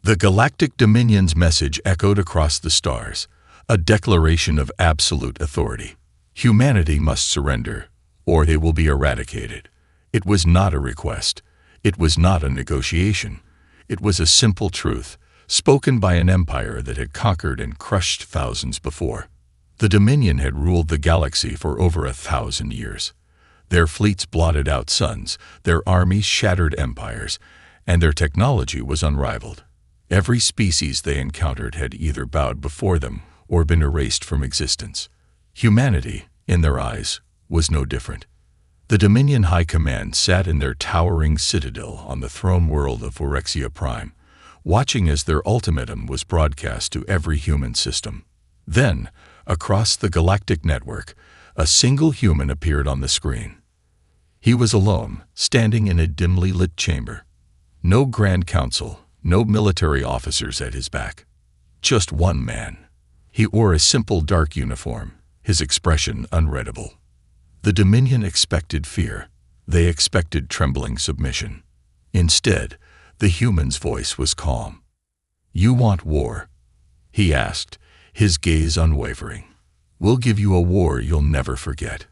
The Galactic Dominion's message echoed across the stars, a declaration of absolute authority. Humanity must surrender, or they will be eradicated. It was not a request. It was not a negotiation. It was a simple truth, spoken by an empire that had conquered and crushed thousands before. The Dominion had ruled the galaxy for over 1,000 years. Their fleets blotted out suns, their armies shattered empires, and their technology was unrivaled. Every species they encountered had either bowed before them or been erased from existence. Humanity, in their eyes, was no different. The Dominion High Command sat in their towering citadel on the throne world of Orexia Prime, watching as their ultimatum was broadcast to every human system. Then, across the galactic network, a single human appeared on the screen. He was alone, standing in a dimly lit chamber. No Grand Council, no military officers at his back. Just one man. He wore a simple dark uniform, his expression unreadable. The Dominion expected fear. They expected trembling submission. Instead, the human's voice was calm. "You want war?" he asked, his gaze unwavering. "We'll give you a war you'll never forget."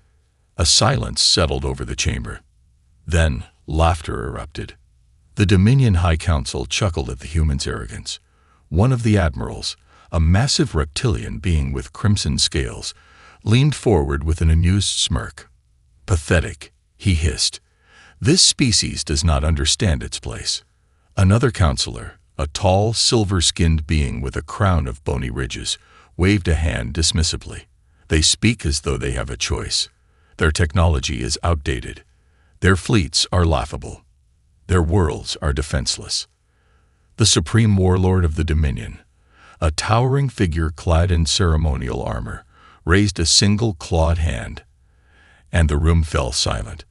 A silence settled over the chamber. Then, laughter erupted. The Dominion High Council chuckled at the human's arrogance. One of the admirals, a massive reptilian being with crimson scales, leaned forward with an amused smirk. "Pathetic," he hissed. "This species does not understand its place." Another counselor, a tall, silver-skinned being with a crown of bony ridges, waved a hand dismissively. "They speak as though they have a choice. Their technology is outdated. Their fleets are laughable. Their worlds are defenseless." The supreme warlord of the Dominion, a towering figure clad in ceremonial armor, raised a single clawed hand, and the room fell silent.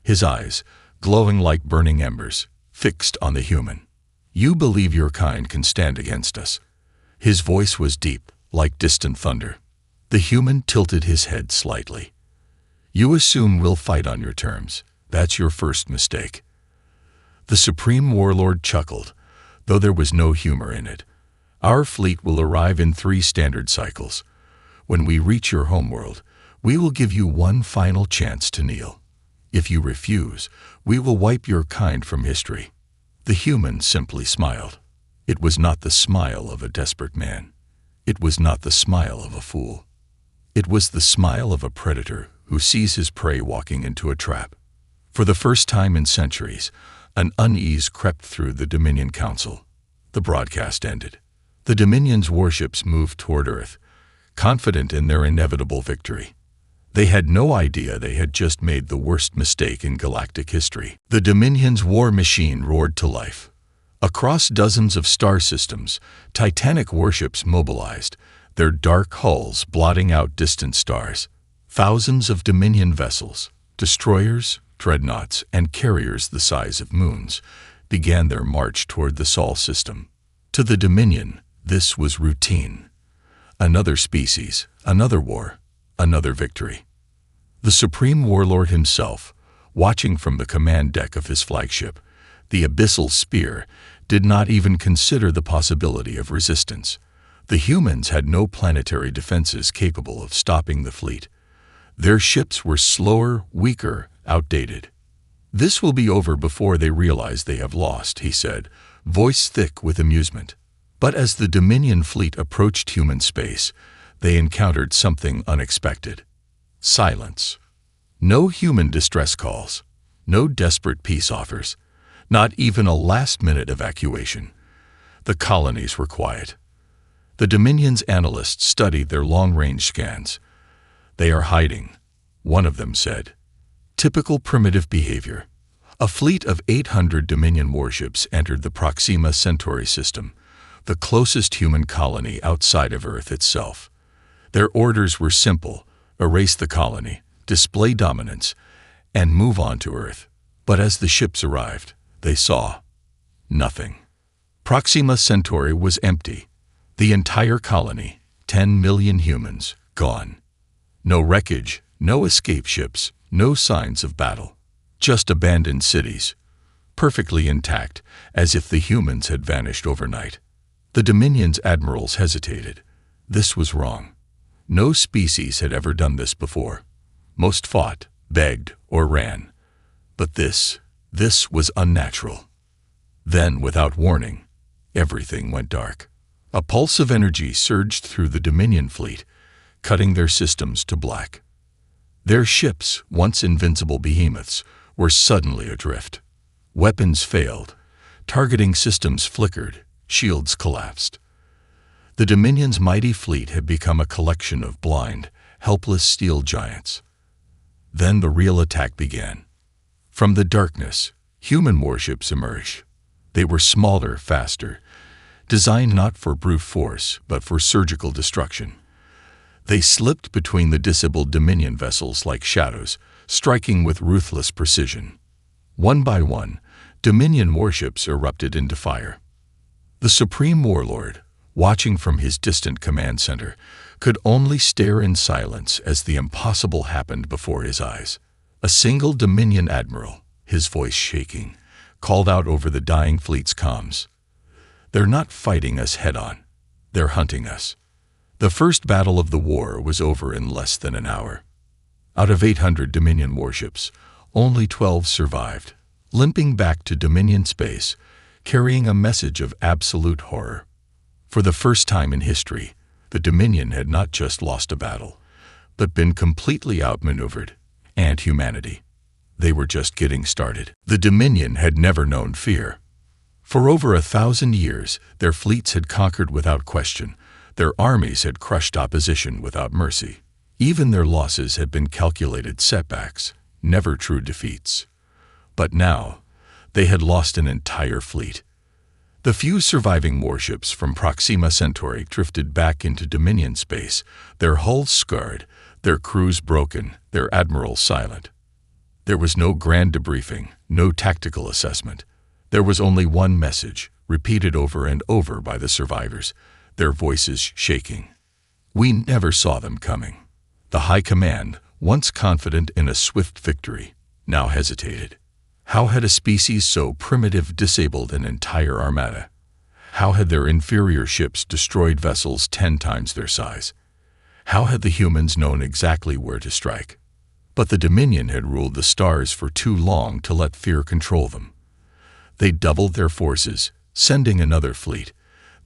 His eyes, glowing like burning embers, fixed on the human. "You believe your kind can stand against us?" His voice was deep, like distant thunder. The human tilted his head slightly. "You assume we'll fight on your terms. That's your first mistake." The supreme warlord chuckled, though there was no humor in it. "Our fleet will arrive in 3 standard cycles. When we reach your homeworld, we will give you one final chance to kneel. If you refuse, we will wipe your kind from history." The human simply smiled. It was not the smile of a desperate man. It was not the smile of a fool. It was the smile of a predator who sees his prey walking into a trap. For the first time in centuries, an unease crept through the Dominion Council. The broadcast ended. The Dominion's warships moved toward Earth, confident in their inevitable victory. They had no idea they had just made the worst mistake in galactic history. The Dominion's war machine roared to life. Across dozens of star systems, titanic warships mobilized, their dark hulls blotting out distant stars. Thousands of Dominion vessels, destroyers, dreadnoughts, and carriers the size of moons, began their march toward the Sol system. To the Dominion, this was routine. Another species, another war, another victory. The Supreme Warlord himself, watching from the command deck of his flagship, the Abyssal Spear, did not even consider the possibility of resistance. The humans had no planetary defenses capable of stopping the fleet. Their ships were slower, weaker, outdated. "This will be over before they realize they have lost," he said, voice thick with amusement. But as the Dominion fleet approached human space, they encountered something unexpected. Silence. No human distress calls. No desperate peace offers. Not even a last-minute evacuation. The colonies were quiet. The Dominion's analysts studied their long-range scans. "They are hiding," one of them said. Typical primitive behavior. A fleet of 800 Dominion warships entered the Proxima Centauri system, the closest human colony outside of Earth itself. Their orders were simple: erase the colony, display dominance, and move on to Earth. But as the ships arrived, they saw nothing. Proxima Centauri was empty. The entire colony, 10 million humans, gone. No wreckage, no escape ships, no signs of battle. Just abandoned cities, perfectly intact, as if the humans had vanished overnight. The Dominion's admirals hesitated. This was wrong. No species had ever done this before. Most fought, begged, or ran. But this was unnatural. Then, without warning, everything went dark. A pulse of energy surged through the Dominion fleet, cutting their systems to black. Their ships, once invincible behemoths, were suddenly adrift. Weapons failed. Targeting systems flickered. Shields collapsed. The Dominion's mighty fleet had become a collection of blind, helpless steel giants. Then the real attack began. From the darkness, human warships emerged. They were smaller, faster, designed not for brute force, but for surgical destruction. They slipped between the disabled Dominion vessels like shadows, striking with ruthless precision. One by one, Dominion warships erupted into fire. The Supreme Warlord, watching from his distant command center, could only stare in silence as the impossible happened before his eyes. A single Dominion admiral, his voice shaking, called out over the dying fleet's comms. "They're not fighting us head-on. They're hunting us." The first battle of the war was over in less than an hour. Out of 800 Dominion warships, only 12 survived, limping back to Dominion space, carrying a message of absolute horror. For the first time in history, the Dominion had not just lost a battle, but been completely outmaneuvered, and humanity. They were just getting started. The Dominion had never known fear. For over 1,000 years, their fleets had conquered without question. Their armies had crushed opposition without mercy. Even their losses had been calculated setbacks, never true defeats. But now, they had lost an entire fleet. The few surviving warships from Proxima Centauri drifted back into Dominion space, their hulls scarred, their crews broken, their admirals silent. There was no grand debriefing, no tactical assessment. There was only one message, repeated over and over by the survivors, their voices shaking. We never saw them coming. The High Command, once confident in a swift victory, now hesitated. How had a species so primitive disabled an entire armada? How had their inferior ships destroyed vessels 10 times their size? How had the humans known exactly where to strike? But the Dominion had ruled the stars for too long to let fear control them. They doubled their forces, sending another fleet,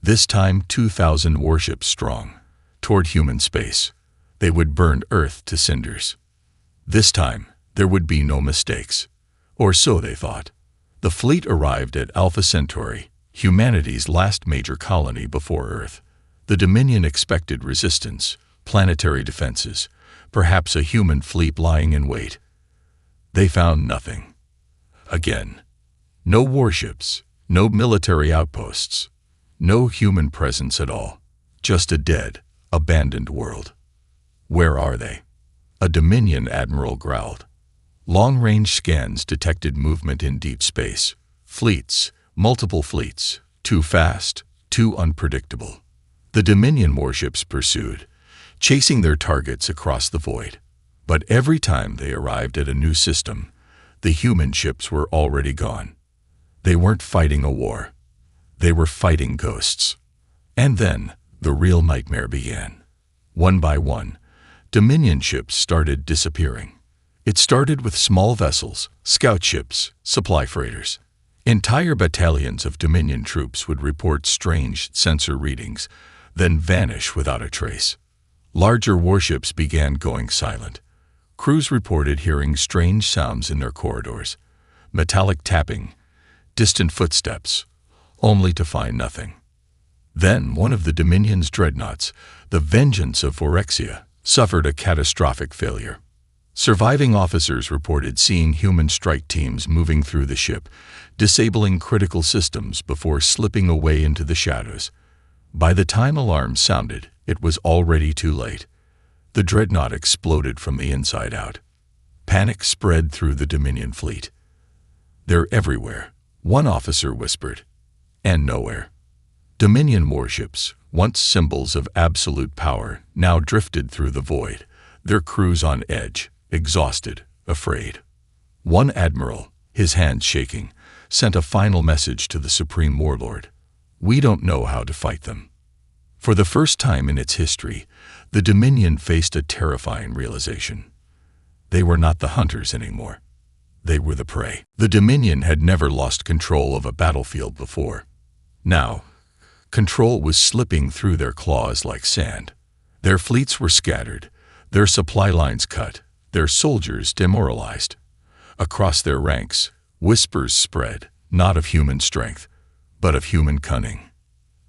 this time 2,000 warships strong, toward human space. They would burn Earth to cinders. This time, there would be no mistakes. Or so they thought. The fleet arrived at Alpha Centauri, humanity's last major colony before Earth. The Dominion expected resistance, planetary defenses, perhaps a human fleet lying in wait. They found nothing. Again. No warships, no military outposts, no human presence at all. Just a dead, abandoned world. Where are they? A Dominion admiral growled. Long-range scans detected movement in deep space. Fleets, multiple fleets, too fast, too unpredictable. The Dominion warships pursued, chasing their targets across the void. But every time they arrived at a new system, the human ships were already gone. They weren't fighting a war. They were fighting ghosts. And then, the real nightmare began. One by one, Dominion ships started disappearing. It started with small vessels, scout ships, supply freighters. Entire battalions of Dominion troops would report strange sensor readings, then vanish without a trace. Larger warships began going silent. Crews reported hearing strange sounds in their corridors, metallic tapping, distant footsteps, only to find nothing. Then one of the Dominion's dreadnoughts, the Vengeance of Phorexia, suffered a catastrophic failure. Surviving officers reported seeing human strike teams moving through the ship, disabling critical systems before slipping away into the shadows. By the time alarms sounded, it was already too late. The dreadnought exploded from the inside out. Panic spread through the Dominion fleet. "They're everywhere," one officer whispered. "And nowhere." Dominion warships, once symbols of absolute power, now drifted through the void, their crews on edge, exhausted, afraid. One admiral, his hands shaking, sent a final message to the Supreme Warlord. We don't know how to fight them. For the first time in its history, the Dominion faced a terrifying realization. They were not the hunters anymore. They were the prey. The Dominion had never lost control of a battlefield before. Now, control was slipping through their claws like sand. Their fleets were scattered, their supply lines cut, their soldiers demoralized. Across their ranks, whispers spread, not of human strength, but of human cunning.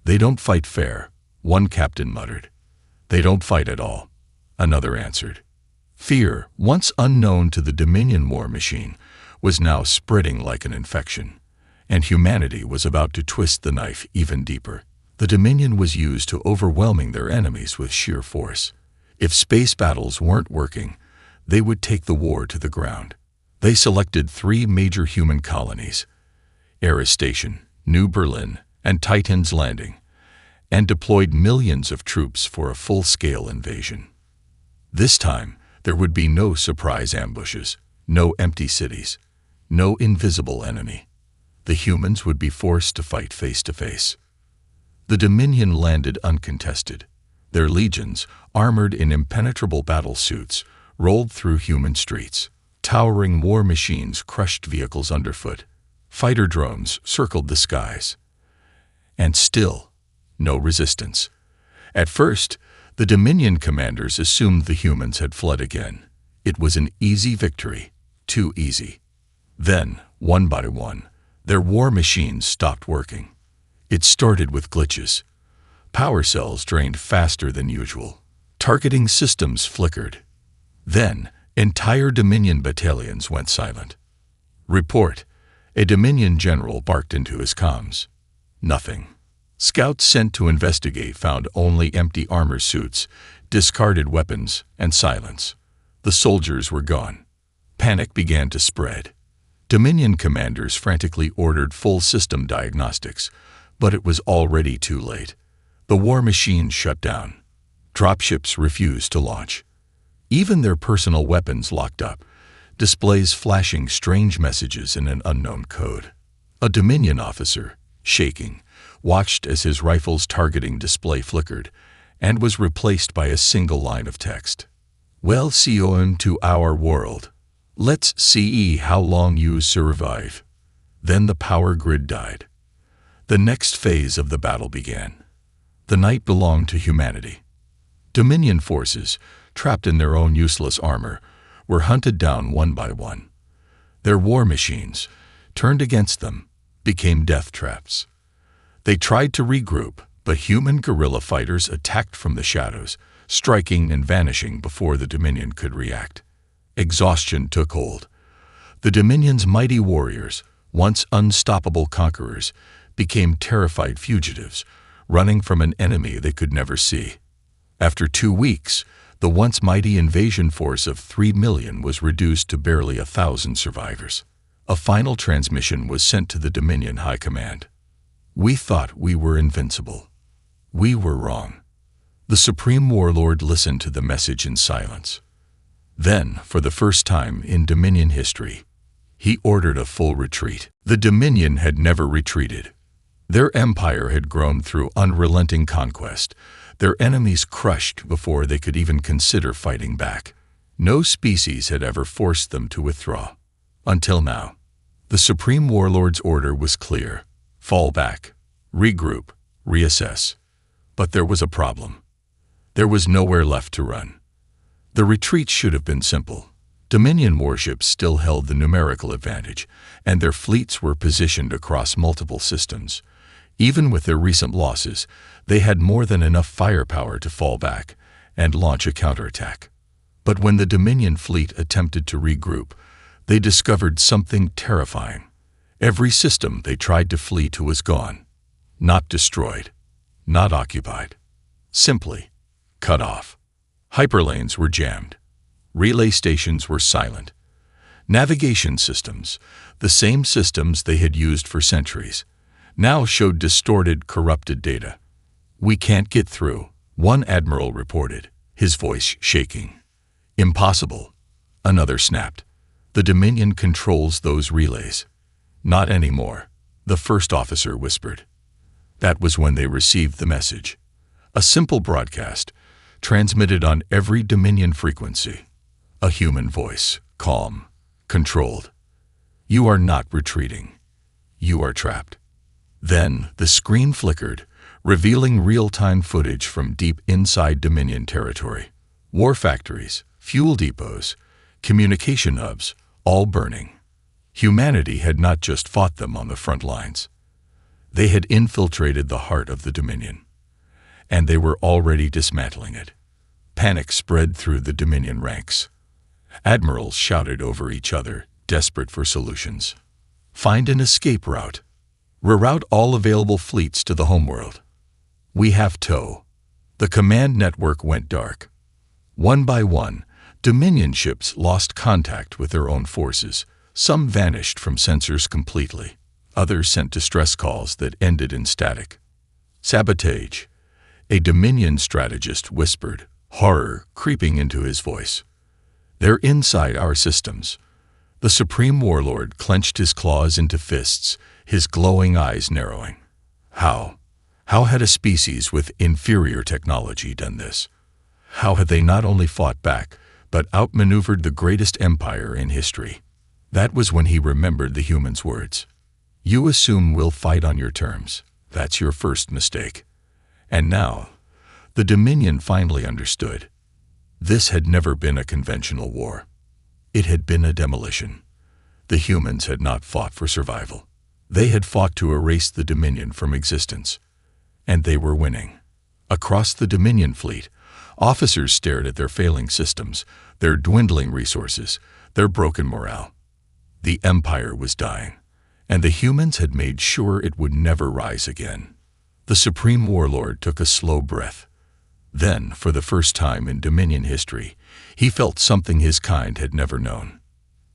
They don't fight fair, one captain muttered. They don't fight at all, another answered. Fear, once unknown to the Dominion war machine, was now spreading like an infection, and humanity was about to twist the knife even deeper. The Dominion was used to overwhelming their enemies with sheer force. If space battles weren't working, they would take the war to the ground. They selected 3 major human colonies, Ares Station, New Berlin, and Titan's Landing, and deployed millions of troops for a full-scale invasion. This time, there would be no surprise ambushes, no empty cities, no invisible enemy. The humans would be forced to fight face to face. The Dominion landed uncontested. Their legions, armored in impenetrable battle suits, rolled through human streets. Towering war machines crushed vehicles underfoot. Fighter drones circled the skies. And still, no resistance. At first, the Dominion commanders assumed the humans had fled again. It was an easy victory, too easy. Then, one by one, their war machines stopped working. It started with glitches. Power cells drained faster than usual. Targeting systems flickered. Then, entire Dominion battalions went silent. Report. A Dominion general barked into his comms. Nothing. Scouts sent to investigate found only empty armor suits, discarded weapons, and silence. The soldiers were gone. Panic began to spread. Dominion commanders frantically ordered full system diagnostics, but it was already too late. The war machines shut down. Dropships refused to launch. Even their personal weapons locked up, displays flashing strange messages in an unknown code. A Dominion officer, shaking, watched as his rifle's targeting display flickered and was replaced by a single line of text. Welcome to our world. Let's see how long you survive. Then the power grid died. The next phase of the battle began. The night belonged to humanity. Dominion forces, trapped in their own useless armor, were hunted down one by one. Their war machines, turned against them, became death traps. They tried to regroup, but human guerrilla fighters attacked from the shadows, striking and vanishing before the Dominion could react. Exhaustion took hold. The Dominion's mighty warriors, once unstoppable conquerors, became terrified fugitives, running from an enemy they could never see. After 2 weeks, the once mighty invasion force of 3 million was reduced to barely 1,000 survivors. A final transmission was sent to the Dominion High Command. We thought we were invincible. We were wrong. The Supreme Warlord listened to the message in silence. Then, for the first time in Dominion history, he ordered a full retreat. The Dominion had never retreated. Their empire had grown through unrelenting conquest, their enemies crushed before they could even consider fighting back. No species had ever forced them to withdraw. Until now. The Supreme Warlord's order was clear. Fall back, regroup, reassess. But there was a problem. There was nowhere left to run. The retreat should have been simple. Dominion warships still held the numerical advantage, and their fleets were positioned across multiple systems. Even with their recent losses, they had more than enough firepower to fall back and launch a counterattack. But when the Dominion fleet attempted to regroup, they discovered something terrifying. Every system they tried to flee to was gone. Not destroyed. Not occupied. Simply cut off. Hyperlanes were jammed. Relay stations were silent. Navigation systems, the same systems they had used for centuries, now showed distorted, corrupted data. We can't get through, one admiral reported, his voice shaking. Impossible, another snapped. The Dominion controls those relays. Not anymore, the first officer whispered. That was when they received the message. A simple broadcast, transmitted on every Dominion frequency. A human voice, calm, controlled. You are not retreating. You are trapped. Then the screen flickered, revealing real-time footage from deep inside Dominion territory. War factories, fuel depots, communication hubs, all burning. Humanity had not just fought them on the front lines. They had infiltrated the heart of the Dominion, and they were already dismantling it. Panic spread through the Dominion ranks. Admirals shouted over each other, desperate for solutions. Find an escape route. Reroute all available fleets to the homeworld. We have tow. The command network went dark. One by one, Dominion ships lost contact with their own forces. Some vanished from sensors completely. Others sent distress calls that ended in static. Sabotage. A Dominion strategist whispered, horror creeping into his voice. They're inside our systems. The Supreme Warlord clenched his claws into fists, his glowing eyes narrowing. How? How had a species with inferior technology done this? How had they not only fought back, but outmaneuvered the greatest empire in history? That was when he remembered the human's words. You assume we'll fight on your terms. That's your first mistake. And now, the Dominion finally understood. This had never been a conventional war. It had been a demolition. The humans had not fought for survival. They had fought to erase the Dominion from existence. And they were winning. Across the Dominion fleet, officers stared at their failing systems, their dwindling resources, their broken morale. The Empire was dying, and the humans had made sure it would never rise again. The Supreme Warlord took a slow breath. Then, for the first time in Dominion history, he felt something his kind had never known.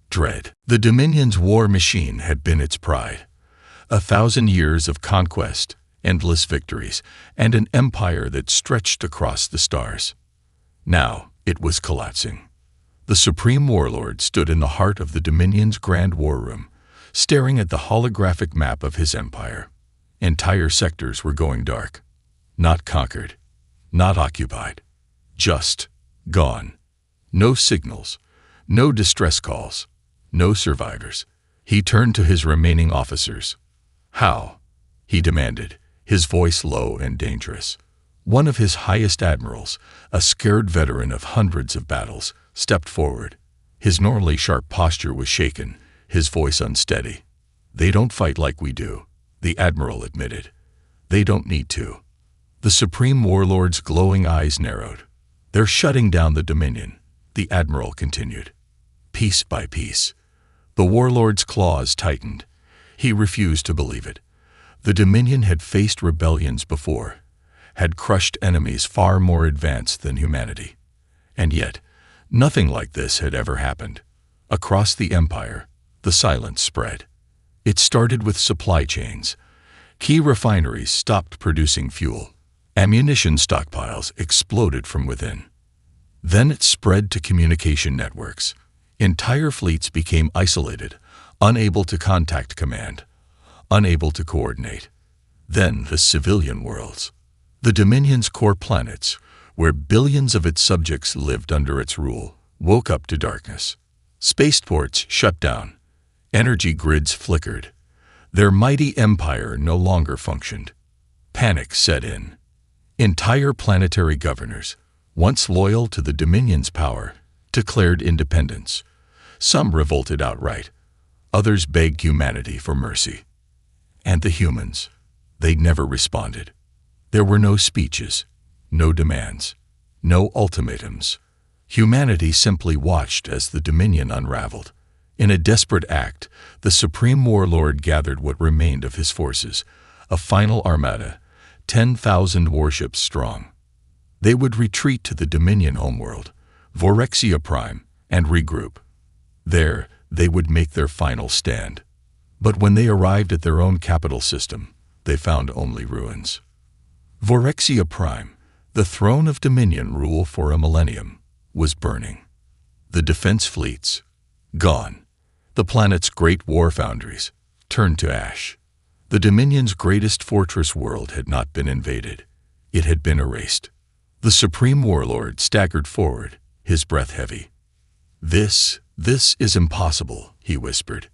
Dread. The Dominion's war machine had been its pride. 1,000 years of conquest, endless victories, and an empire that stretched across the stars. Now, it was collapsing. The Supreme Warlord stood in the heart of the Dominion's grand war room, staring at the holographic map of his empire. Entire sectors were going dark. Not conquered. Not occupied. Just gone. No signals. No distress calls. No survivors. He turned to his remaining officers. How? He demanded, his voice low and dangerous. One of his highest admirals, a scared veteran of hundreds of battles, stepped forward. His normally sharp posture was shaken, his voice unsteady. They don't fight like we do, the admiral admitted. They don't need to. The Supreme Warlord's glowing eyes narrowed. They're shutting down the Dominion, the admiral continued. Piece by piece. The Warlord's claws tightened. He refused to believe it. The Dominion had faced rebellions before, had crushed enemies far more advanced than humanity. And yet, nothing like this had ever happened. Across the empire, the silence spread. It started with supply chains. Key refineries stopped producing fuel. Ammunition stockpiles exploded from within. Then it spread to communication networks. Entire fleets became isolated, unable to contact command, unable to coordinate. Then the civilian worlds. The Dominion's core planets, where billions of its subjects lived under its rule, woke up to darkness. Spaceports shut down. Energy grids flickered. Their mighty empire no longer functioned. Panic set in. Entire planetary governors, once loyal to the Dominion's power, declared independence. Some revolted outright. Others begged humanity for mercy. And the humans, they never responded. There were no speeches, no demands, no ultimatums. Humanity simply watched as the Dominion unraveled. In a desperate act, the Supreme Warlord gathered what remained of his forces, a final armada, 10,000 warships strong. They would retreat to the Dominion homeworld, Vorexia Prime, and regroup. There, they would make their final stand. But when they arrived at their own capital system, they found only ruins. Vorexia Prime, the throne of Dominion rule for a millennium, was burning. The defense fleets, gone. The planet's great war foundries, turned to ash. The Dominion's greatest fortress world had not been invaded. It had been erased. The Supreme Warlord staggered forward, his breath heavy. This is impossible," he whispered.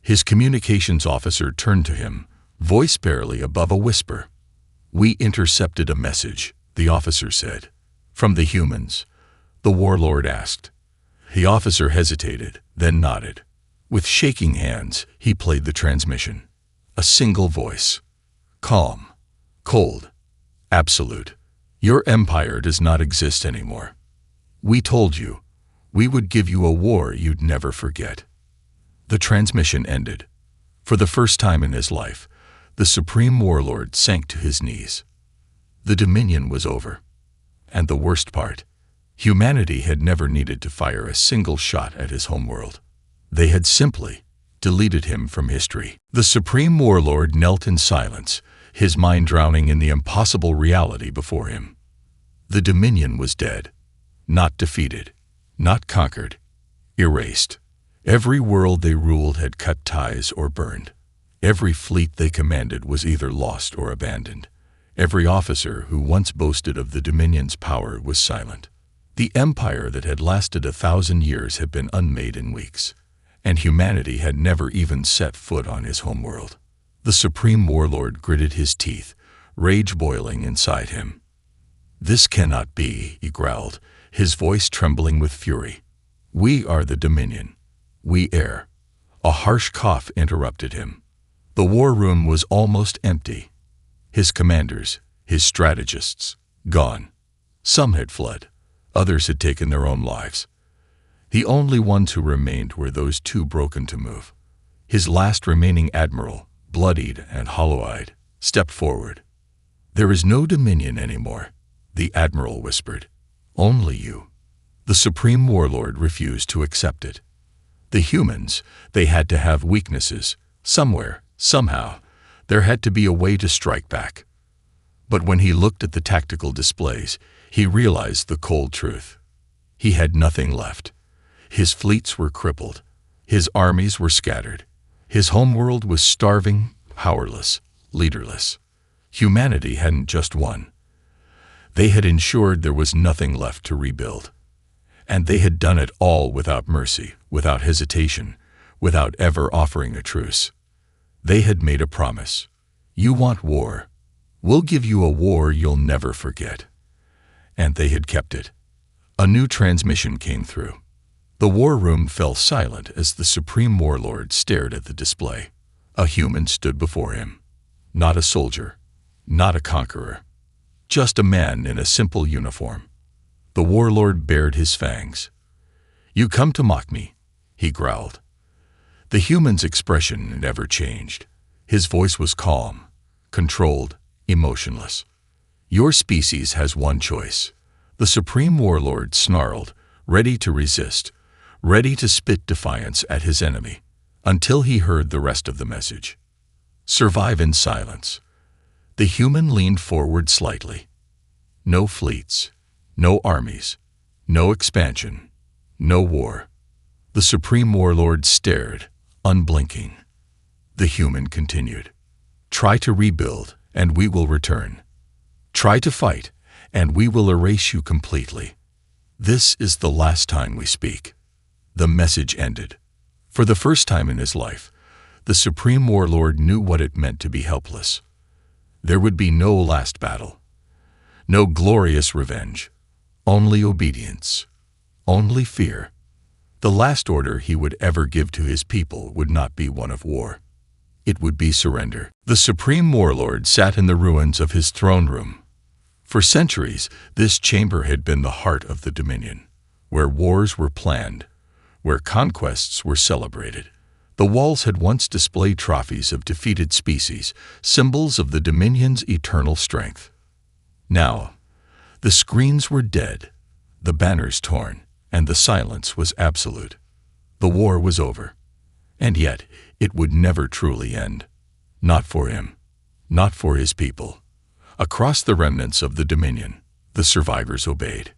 His communications officer turned to him, voice barely above a whisper. "We intercepted a message," the officer said. "From the humans?" the warlord asked. The officer hesitated, then nodded. With shaking hands, he played the transmission. A single voice. Calm. Cold. Absolute. "Your empire does not exist anymore. We told you. We would give you a war you'd never forget." The transmission ended. For the first time in his life, the Supreme Warlord sank to his knees. The Dominion was over. And the worst part, humanity had never needed to fire a single shot at his homeworld. They had simply deleted him from history. The Supreme Warlord knelt in silence, his mind drowning in the impossible reality before him. The Dominion was dead, not defeated, not conquered, erased. Every world they ruled had cut ties or burned. Every fleet they commanded was either lost or abandoned. Every officer who once boasted of the Dominion's power was silent. The empire that had lasted 1,000 years had been unmade in weeks, and humanity had never even set foot on his homeworld. The Supreme Warlord gritted his teeth, rage boiling inside him. "This cannot be," he growled, his voice trembling with fury. "We are the Dominion. We err." A harsh cough interrupted him. The war room was almost empty. His commanders, his strategists, gone. Some had fled. Others had taken their own lives. The only ones who remained were those too broken to move. His last remaining admiral, bloodied and hollow-eyed, stepped forward. "There is no Dominion anymore," the admiral whispered. "Only you." The Supreme Warlord refused to accept it. The humans, they had to have weaknesses. Somewhere, somehow, there had to be a way to strike back. But when he looked at the tactical displays, he realized the cold truth. He had nothing left. His fleets were crippled. His armies were scattered. His homeworld was starving, powerless, leaderless. Humanity hadn't just won. They had ensured there was nothing left to rebuild. And they had done it all without mercy, without hesitation, without ever offering a truce. They had made a promise. "You want war? We'll give you a war you'll never forget." And they had kept it. A new transmission came through. The war room fell silent as the Supreme Warlord stared at the display. A human stood before him. Not a soldier, not a conqueror. Just a man in a simple uniform. The warlord bared his fangs. "You come to mock me," he growled. The human's expression never changed. His voice was calm, controlled, emotionless. "Your species has one choice." The Supreme Warlord snarled, ready to resist, ready to spit defiance at his enemy, until he heard the rest of the message. "Survive in silence." The human leaned forward slightly. No fleets, no armies, no expansion, no war. The Supreme Warlord stared, unblinking. The human continued. "Try to rebuild, and we will return. Try to fight, and we will erase you completely. This is the last time we speak." The message ended. For the first time in his life, the Supreme Warlord knew what it meant to be helpless. There would be no last battle. No glorious revenge. Only obedience. Only fear. The last order he would ever give to his people would not be one of war. It would be surrender. The Supreme Warlord sat in the ruins of his throne room. For centuries, this chamber had been the heart of the Dominion, where wars were planned, where conquests were celebrated. The walls had once displayed trophies of defeated species, symbols of the Dominion's eternal strength. Now, the screens were dead, the banners torn, and the silence was absolute. The war was over. And yet, it would never truly end. Not for him. Not for his people. Across the remnants of the Dominion, the survivors obeyed.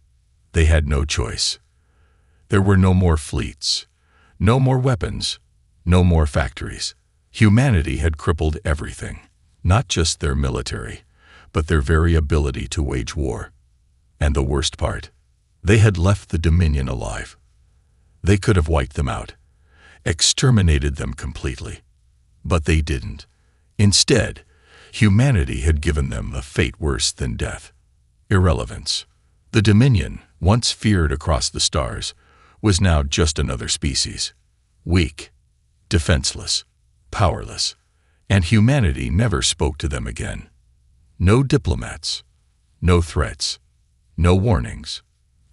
They had no choice. There were no more fleets, no more weapons, no more factories. Humanity had crippled everything, not just their military, but their very ability to wage war. And the worst part, they had left the Dominion alive. They could have wiped them out, exterminated them completely. But they didn't. Instead, humanity had given them a fate worse than death: irrelevance. The Dominion, once feared across the stars, was now just another species. Weak, defenseless, powerless, and humanity never spoke to them again. No diplomats, no threats, no warnings,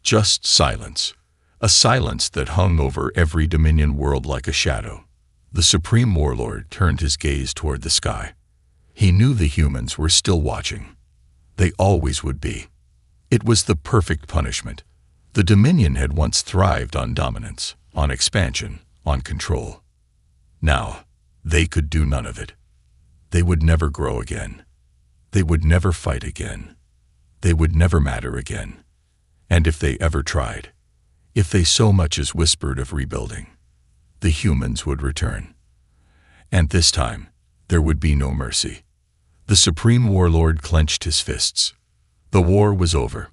just silence. A silence that hung over every Dominion world like a shadow. The Supreme Warlord turned his gaze toward the sky. He knew the humans were still watching. They always would be. It was the perfect punishment. The Dominion had once thrived on dominance, on expansion, on control. Now, they could do none of it. They would never grow again. They would never fight again. They would never matter again. And if they ever tried, if they so much as whispered of rebuilding, the humans would return. And this time, there would be no mercy. The Supreme Warlord clenched his fists. The war was over.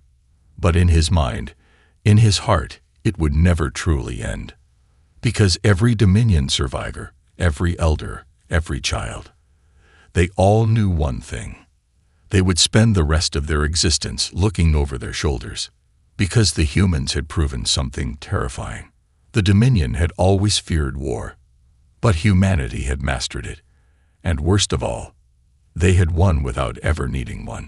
But in his mind, in his heart, it would never truly end. Because every Dominion survivor, every elder, every child, they all knew one thing. They would spend the rest of their existence looking over their shoulders. Because the humans had proven something terrifying. The Dominion had always feared war, but humanity had mastered it. And worst of all, they had won without ever needing one.